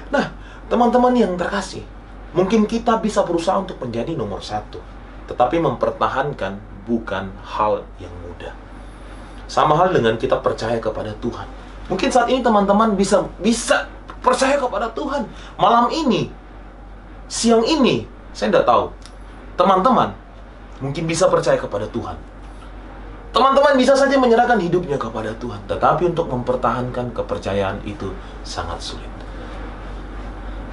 [SPEAKER 3] Nah, teman-teman yang terkasih, mungkin kita bisa berusaha untuk menjadi nomor 1. Tetapi mempertahankan bukan hal yang mudah. Sama hal dengan kita percaya kepada Tuhan. Mungkin saat ini teman-teman bisa percaya kepada Tuhan. Malam ini, siang ini, saya tidak tahu. Teman-teman mungkin bisa percaya kepada Tuhan. Teman-teman bisa saja menyerahkan hidupnya kepada Tuhan. Tetapi untuk mempertahankan kepercayaan itu sangat sulit.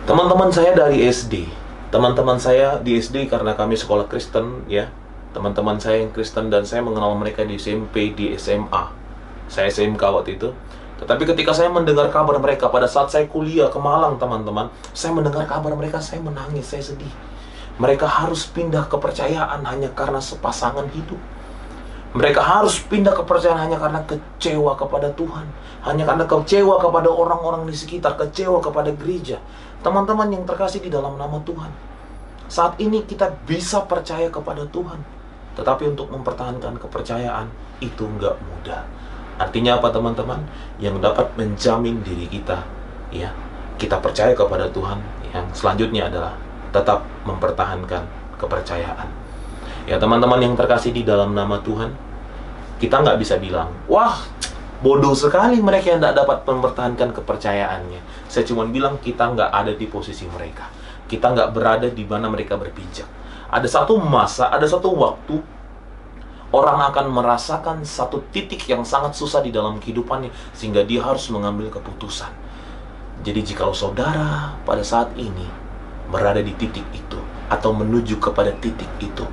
[SPEAKER 3] Teman-teman saya dari SD, teman-teman saya di SD karena kami sekolah Kristen, ya. Teman-teman saya yang Kristen dan saya mengenal mereka di SMP, di SMA. Saya SMK waktu itu. Tetapi ketika saya mendengar kabar mereka pada saat saya kuliah ke Malang, teman-teman, saya mendengar kabar mereka, saya menangis, saya sedih. Mereka harus pindah kepercayaan hanya karena sepasangan hidup. Mereka harus pindah kepercayaan hanya karena kecewa kepada Tuhan, hanya karena kecewa kepada orang-orang di sekitar, kecewa kepada gereja. Teman-teman yang terkasih di dalam nama Tuhan, saat ini kita bisa percaya kepada Tuhan, tetapi untuk mempertahankan kepercayaan itu nggak mudah. Artinya apa, teman-teman? Yang dapat menjamin diri kita, ya, kita percaya kepada Tuhan. Yang selanjutnya adalah tetap mempertahankan kepercayaan. Ya, teman-teman yang terkasih di dalam nama Tuhan, kita nggak bisa bilang, wah, Bodoh sekali mereka yang tidak dapat mempertahankan kepercayaannya. Saya cuma bilang kita nggak ada di posisi mereka. Kita nggak berada di mana mereka berpijak. Ada satu masa, ada satu waktu, orang akan merasakan satu titik yang sangat susah di dalam kehidupannya, sehingga dia harus mengambil keputusan. Jadi jikalau saudara pada saat ini berada di titik itu, atau menuju kepada titik itu,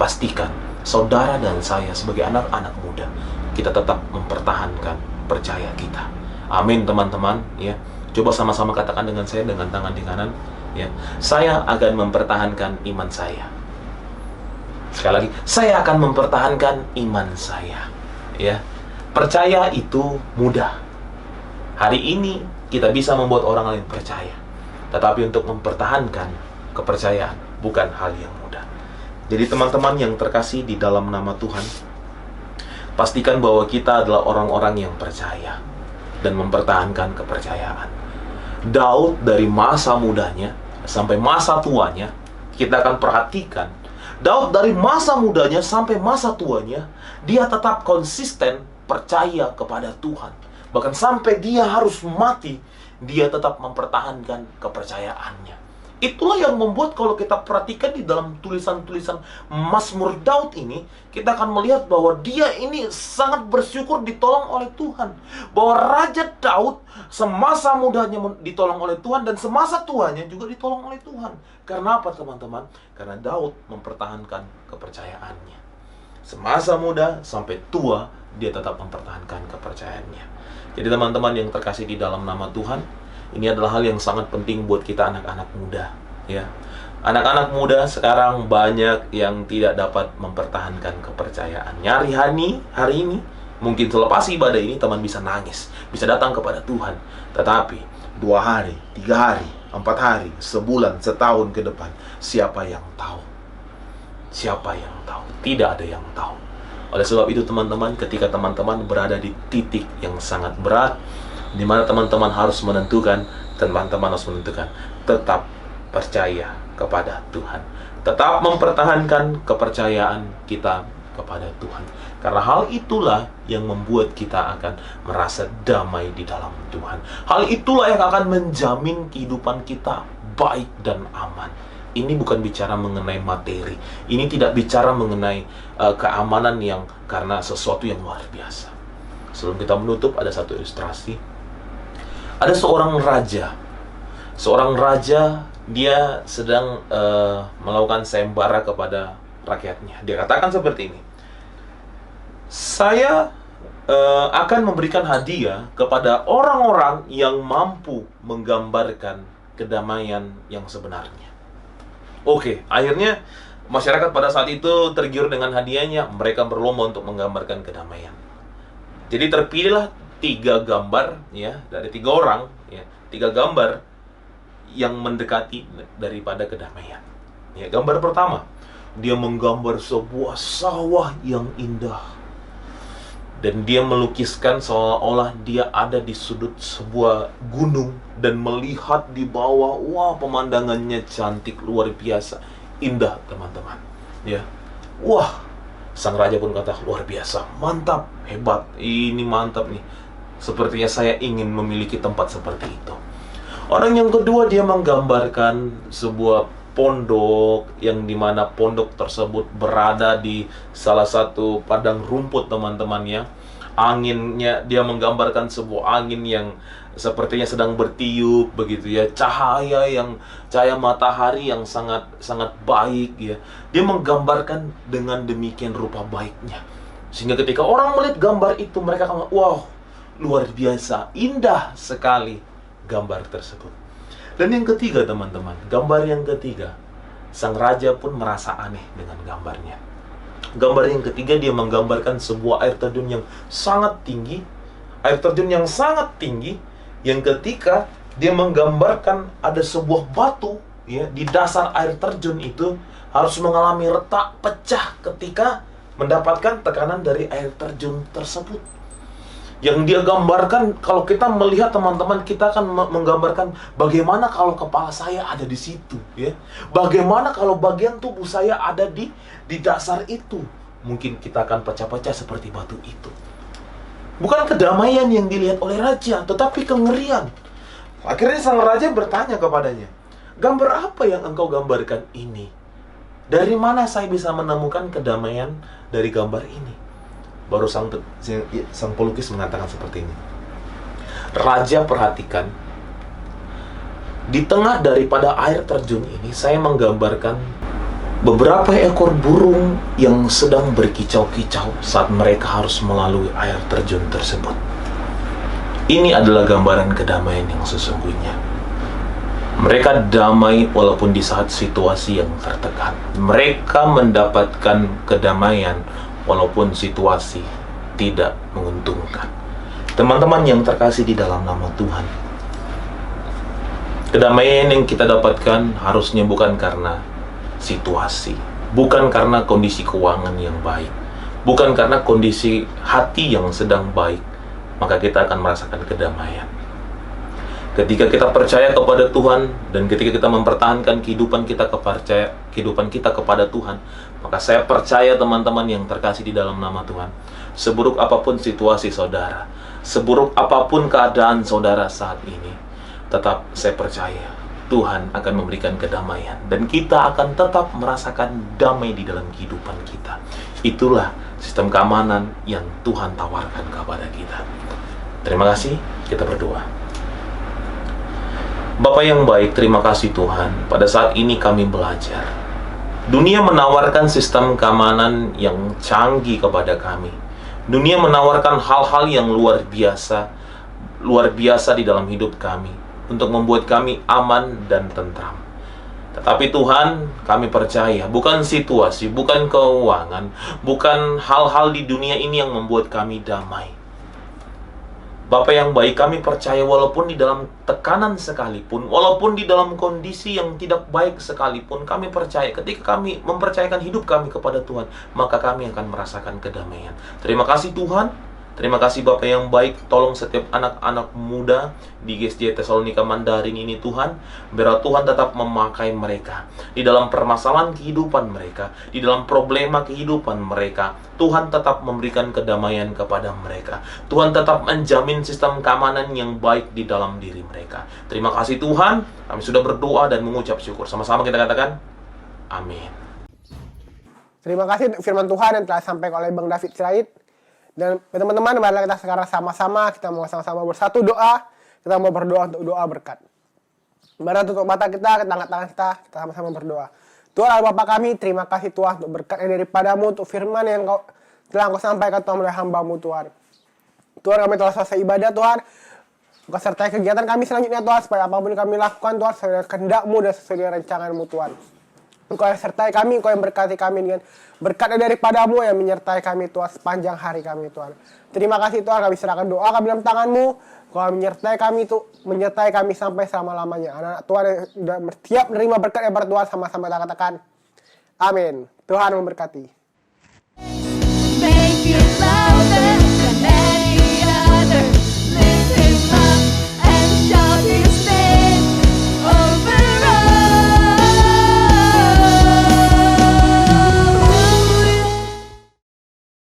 [SPEAKER 3] pastikan saudara dan saya sebagai anak-anak muda, kita tetap mempertahankan percaya kita. Amin teman-teman, ya. Coba sama-sama katakan dengan saya dengan tangan di kanan, ya. Saya akan mempertahankan iman saya. Sekali lagi, saya akan mempertahankan iman saya. Ya. Percaya itu mudah. Hari ini kita bisa membuat orang lain percaya. Tetapi untuk mempertahankan kepercayaan bukan hal yang mudah. Jadi teman-teman yang terkasih di dalam nama Tuhan, pastikan bahwa kita adalah orang-orang yang percaya dan mempertahankan kepercayaan. Daud dari masa mudanya sampai masa tuanya, kita akan perhatikan Daud dari masa mudanya sampai masa tuanya, dia tetap konsisten percaya kepada Tuhan. Bahkan sampai dia harus mati, dia tetap mempertahankan kepercayaannya. Itulah yang membuat kalau kita perhatikan di dalam tulisan-tulisan Mazmur Daud ini, kita akan melihat bahwa dia ini sangat bersyukur ditolong oleh Tuhan. Bahwa Raja Daud semasa mudanya ditolong oleh Tuhan, dan semasa tuanya juga ditolong oleh Tuhan. Karena apa teman-teman? Karena Daud mempertahankan kepercayaannya. Semasa muda sampai tua, dia tetap mempertahankan kepercayaannya. Jadi teman-teman yang terkasih di dalam nama Tuhan, ini adalah hal yang sangat penting buat kita anak-anak muda, ya. Anak-anak muda sekarang banyak yang tidak dapat mempertahankan kepercayaannya. Hari ini, mungkin selepas ibadah ini teman bisa nangis, bisa datang kepada Tuhan. Tetapi 2 hari, 3 hari, 4 hari, sebulan, setahun ke depan, siapa yang tahu? Siapa yang tahu? Tidak ada yang tahu. Oleh sebab itu teman-teman, ketika teman-teman berada di titik yang sangat berat, di mana teman-teman harus menentukan, tetap percaya kepada Tuhan. Tetap mempertahankan kepercayaan kita kepada Tuhan. Karena hal itulah yang membuat kita akan merasa damai di dalam Tuhan. Hal itulah yang akan menjamin kehidupan kita baik dan aman. Ini bukan bicara mengenai materi. Ini tidak bicara mengenai keamanan yang karena sesuatu yang luar biasa. Sebelum kita menutup, ada satu ilustrasi. Ada seorang raja. Seorang raja, dia sedang melakukan sayembara kepada rakyatnya. Dia katakan seperti ini. Saya akan memberikan hadiah kepada orang-orang yang mampu menggambarkan kedamaian yang sebenarnya. Oke, akhirnya masyarakat pada saat itu tergiur dengan hadiahnya. Mereka berlomba untuk menggambarkan kedamaian. Jadi terpilihlah 3 gambar, ya, dari 3 orang, ya, 3 gambar yang mendekati daripada kedamaian. Ya, gambar pertama, dia menggambar sebuah sawah yang indah, dan dia melukiskan seolah-olah dia ada di sudut sebuah gunung dan melihat di bawah, wah, pemandangannya cantik, luar biasa, indah teman-teman. Ya, wah, sang raja pun kata, luar biasa, mantap, hebat, ini mantap nih. Sepertinya saya ingin memiliki tempat seperti itu. Orang yang kedua, dia menggambarkan sebuah pondok, yang dimana pondok tersebut berada di salah satu padang rumput teman-temannya. Anginnya, dia menggambarkan sebuah angin yang sepertinya sedang bertiup begitu ya, cahaya matahari yang sangat sangat baik ya. Dia menggambarkan dengan demikian rupa baiknya, sehingga ketika orang melihat gambar itu, mereka akan, wow, luar biasa, indah sekali gambar tersebut. Dan yang ketiga teman-teman, gambar yang ketiga, sang raja pun merasa aneh dengan gambarnya. Gambar yang ketiga, dia menggambarkan sebuah air terjun yang sangat tinggi. Air terjun yang sangat tinggi, yang ketika dia menggambarkan ada sebuah batu ya, di dasar air terjun itu harus mengalami retak, pecah ketika mendapatkan tekanan dari air terjun tersebut. Yang dia gambarkan, kalau kita melihat teman-teman, kita akan menggambarkan bagaimana kalau kepala saya ada di situ, ya. Bagaimana kalau bagian tubuh saya ada di dasar itu. Mungkin kita akan pecah-pecah seperti batu itu. Bukan kedamaian yang dilihat oleh raja, tetapi kengerian. Akhirnya sang raja bertanya kepadanya, gambar apa yang engkau gambarkan ini? Dari mana saya bisa menemukan kedamaian dari gambar ini? Baru sang pelukis mengatakan seperti ini. Raja, perhatikan, di tengah daripada air terjun ini, saya menggambarkan beberapa ekor burung yang sedang berkicau-kicau saat mereka harus melalui air terjun tersebut. Ini adalah gambaran kedamaian yang sesungguhnya. Mereka damai walaupun di saat situasi yang tertekan. Mereka mendapatkan kedamaian walaupun situasi tidak menguntungkan. Teman-teman yang terkasih di dalam nama Tuhan, kedamaian yang kita dapatkan harusnya bukan karena situasi, bukan karena kondisi keuangan yang baik, bukan karena kondisi hati yang sedang baik, maka kita akan merasakan kedamaian. Ketika kita percaya kepada Tuhan dan ketika kita mempertahankan kehidupan kita kepada Tuhan, maka saya percaya teman-teman yang terkasih di dalam nama Tuhan, seburuk apapun situasi saudara, seburuk apapun keadaan saudara saat ini, tetap saya percaya Tuhan akan memberikan kedamaian dan kita akan tetap merasakan damai di dalam kehidupan kita. Itulah sistem keamanan yang Tuhan tawarkan kepada kita. Terima kasih, kita berdoa. Bapa yang baik, terima kasih Tuhan. Pada saat ini kami belajar. Dunia menawarkan sistem keamanan yang canggih kepada kami. Dunia menawarkan hal-hal yang luar biasa di dalam hidup kami, untuk membuat kami aman dan tentram. Tetapi Tuhan, kami percaya bukan situasi, bukan keuangan, bukan hal-hal di dunia ini yang membuat kami damai. Bapa yang baik, kami percaya walaupun di dalam tekanan sekalipun, walaupun di dalam kondisi yang tidak baik sekalipun, kami percaya ketika kami mempercayakan hidup kami kepada Tuhan, maka kami akan merasakan kedamaian. Terima kasih Tuhan. Terima kasih Bapak yang baik, tolong setiap anak-anak muda di GSJ Tesalonika Mandarin ini Tuhan, biar Tuhan tetap memakai mereka di dalam permasalahan kehidupan mereka, di dalam problema kehidupan mereka. Tuhan tetap memberikan kedamaian kepada mereka. Tuhan tetap menjamin sistem keamanan yang baik di dalam diri mereka. Terima kasih Tuhan, kami sudah berdoa dan mengucap syukur. Sama-sama kita katakan, amin.
[SPEAKER 2] Terima kasih firman Tuhan yang telah disampaikan oleh Bang David Sirait. Dan teman-teman, marilah kita sekarang sama-sama, kita mau sama-sama bersatu doa, kita mau berdoa untuk doa berkat. Mari tutup mata kita angkat tangan kita sama-sama berdoa. Tuhan Allah Bapa kami, terima kasih Tuhan untuk berkat yang daripadamu, untuk firman yang telah Engkau sampaikan Tuhan melalui hamba-Mu Tuhan. Tuhan, kami telah selesai ibadah Tuhan, Engkau sertai kegiatan kami selanjutnya Tuhan, supaya apapun kami lakukan Tuhan, sesuai dengan kehendak-Mu dan sesuai dengan rancangan-Mu Tuhan. Engkau yang sertai kami, Engkau yang berkati kami dengan berkat daripada-Mu yang menyertai kami Tuhan sepanjang hari kami Tuhan. Terima kasih Tuhan, kami serahkan doa kami dalam tangan-Mu. Engkau menyertai kami sampai selama-lamanya. Anak-anak Tuhan yang sudah siap menerima berkat daripada Tuhan, sama-sama kita katakan amin. Tuhan memberkati.